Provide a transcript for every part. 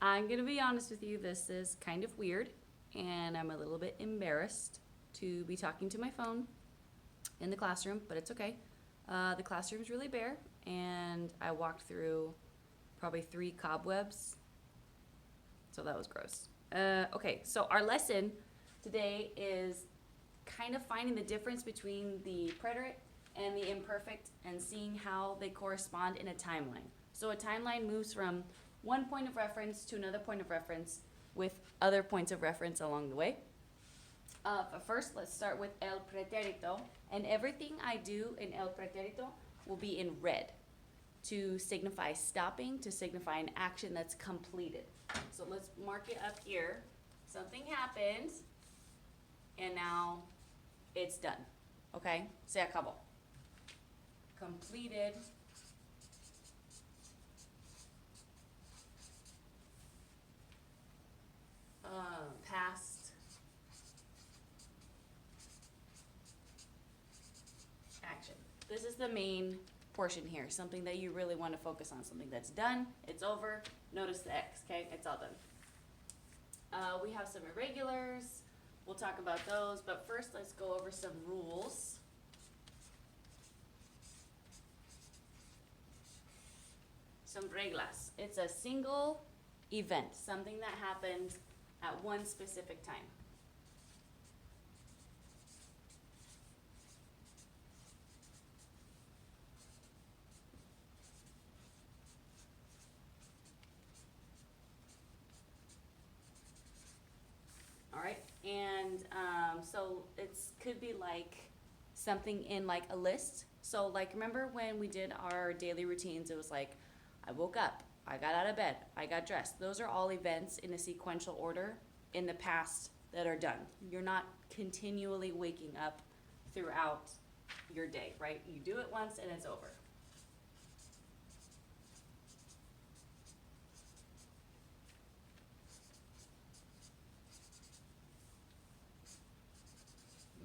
I'm gonna be honest with you, this is kind of weird, and I'm a little bit embarrassed to be talking to my phone in the classroom, but it's okay. The classroom's really bare, and I walked through probably 3 cobwebs, so that was gross. Okay, so our lesson today is kind of finding the difference between the preterite and the imperfect and seeing how they correspond in a timeline. So a timeline moves from one point of reference to another point of reference with other points of reference along the way. But first, let's start with el pretérito, and everything I do in el pretérito will be in red to signify stopping, to signify an action that's completed. So let's mark it up here. Something happened, and now it's done. Okay? Se acabó. Completed. Past action. This is the main portion here, something that you really want to focus on, something that's done, it's over. Notice the X, okay? It's all done. We have some irregulars. We'll talk about those, but first let's go over some rules. Some reglas. It's a single event, something that happens at one specific time. All right, and so it could be like something in like a list. So like remember when we did our daily routines, it was like I woke up, I got out of bed, I got dressed. Those are all events in a sequential order in the past that are done. You're not continually waking up throughout your day, right? You do it once and it's over.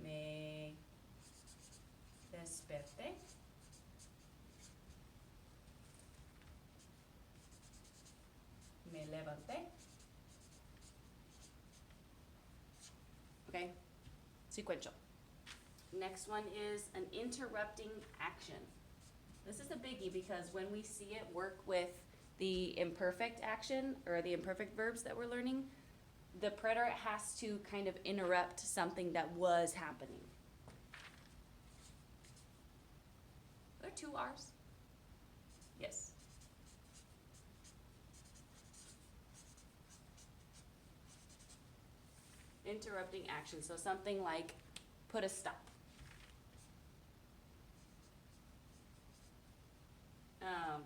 Me desperté. Me levanté. Okay, sequential. Next one is an interrupting action. This is a biggie because when we see it work with the imperfect action or the imperfect verbs that we're learning, the preterite has to kind of interrupt something that was happening. Are there 2 R's? Yes. Interrupting action, so something like put a stop.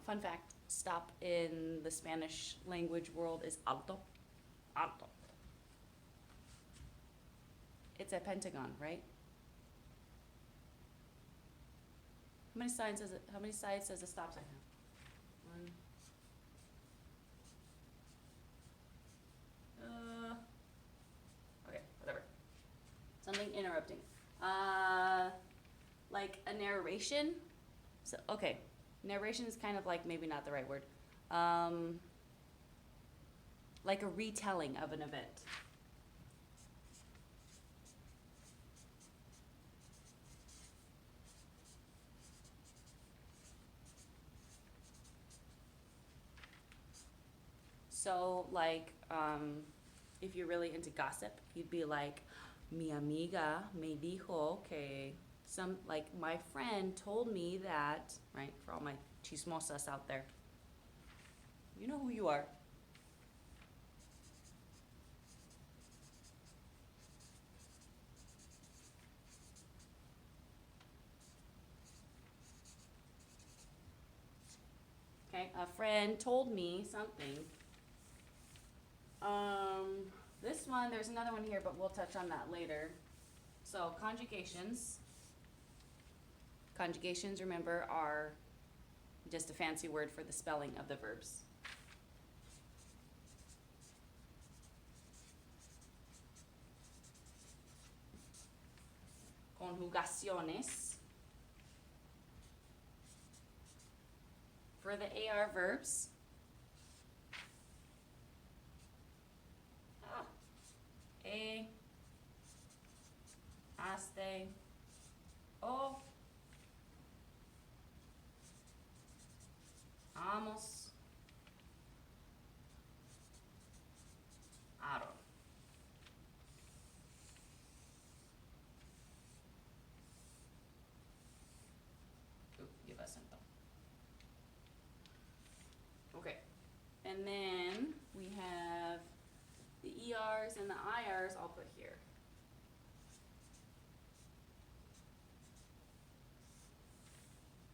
Fun fact, stop in the Spanish language world is alto. Alto. It's a pentagon, right? How many sides does a stop sign have? One. Okay, whatever. Something interrupting. Like a narration. So okay, narration is kind of like maybe not the right word. Like a retelling of an event. So like, if you're really into gossip, you'd be like, mi amiga me dijo que like my friend told me that, right? For all my chismosas out there, you know who you are. Okay, a friend told me something. This one, there's another one here, but we'll touch on that later. So conjugations. Conjugations, remember, are just a fancy word for the spelling of the verbs. Conjugaciones. For the AR verbs, okay. Oh. Vamos. Aaron. Lleva acento. Okay. And then we have the ERs and the IRs I'll put here.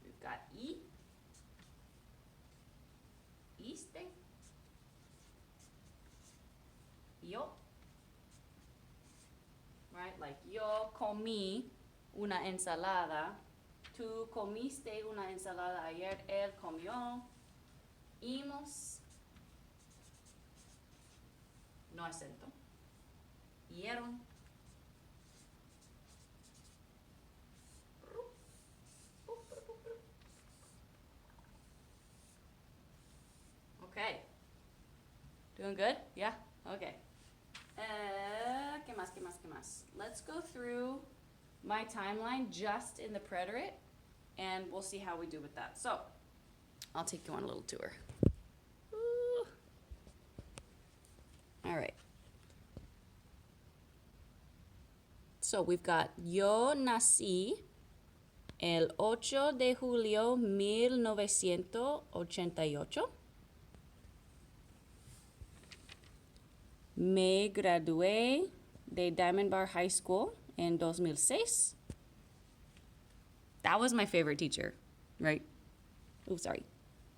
We've got E, iste, yo, right? Like yo comí una ensalada, tú comiste una ensalada ayer, él comió, imos, no acento, hieron, okay. Doing good? Yeah? Okay. ¿Qué más, qué más, qué más? Let's go through my timeline just in the preterite, and we'll see how we do with that. So, I'll take you on a little tour. Ooh. All right. So, we've got yo nací el 8 de julio 1988. Me gradué de Diamond Bar High School in 2006. That was my favorite teacher, right? Oh, sorry.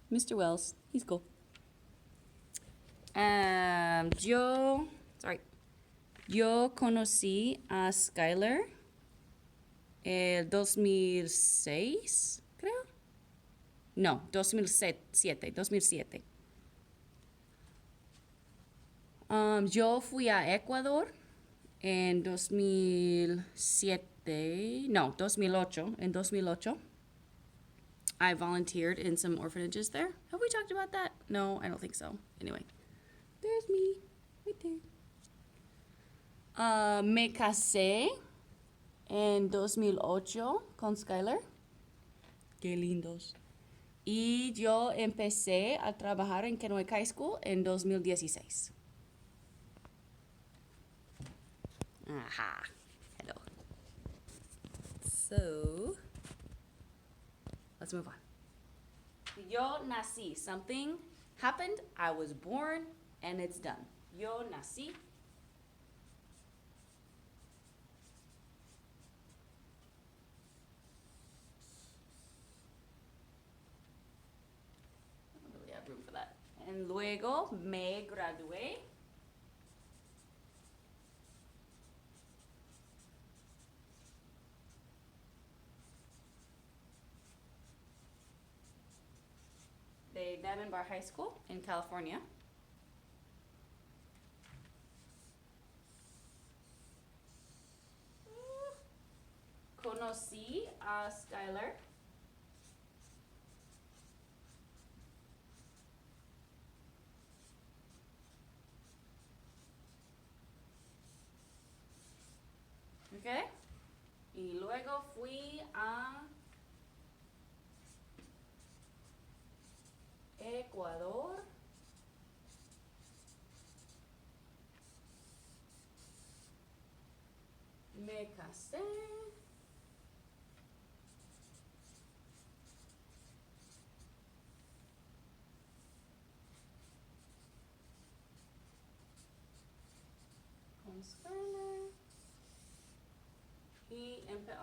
Mr. Wells, he's cool. Yo conocí a Skylar el 2006, creo. No, 2007. Yo fui a Ecuador en 2008. En 2008. I volunteered in some orphanages there. Have we talked about that? No, I don't think so. Anyway, there's me, right there. Me casé en 2008 con Skylar. Qué lindos. Y yo empecé a trabajar en Kennewick High School en 2016. Aha. Hello. So, let's move on. Yo nací. Something happened. I was born, and it's done. Yo nací. I don't really have room for that. And luego me gradué. De Diamond Bar High School in California. Conocí a Skylar. Okay. Y luego fui a Ecuador. Me casé. Con Skylar.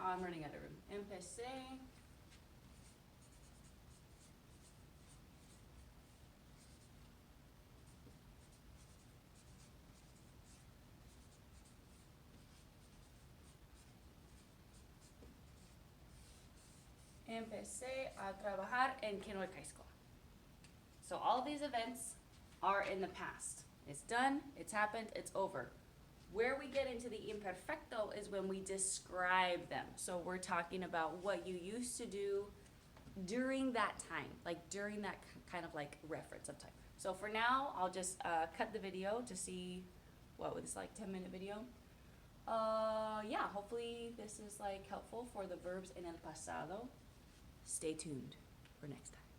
I'm running out of room. Empecé. Empecé a trabajar en Kennewick High School. So all of these events are in the past. It's done, it's happened, it's over. Where we get into the imperfecto is when we describe them. So we're talking about what you used to do during that time, like during that kind of like reference of time. So for now, I'll just cut the video to see, what was this, like 10-minute video? yeah, hopefully this is like helpful for the verbs en el pasado. Stay tuned for next time.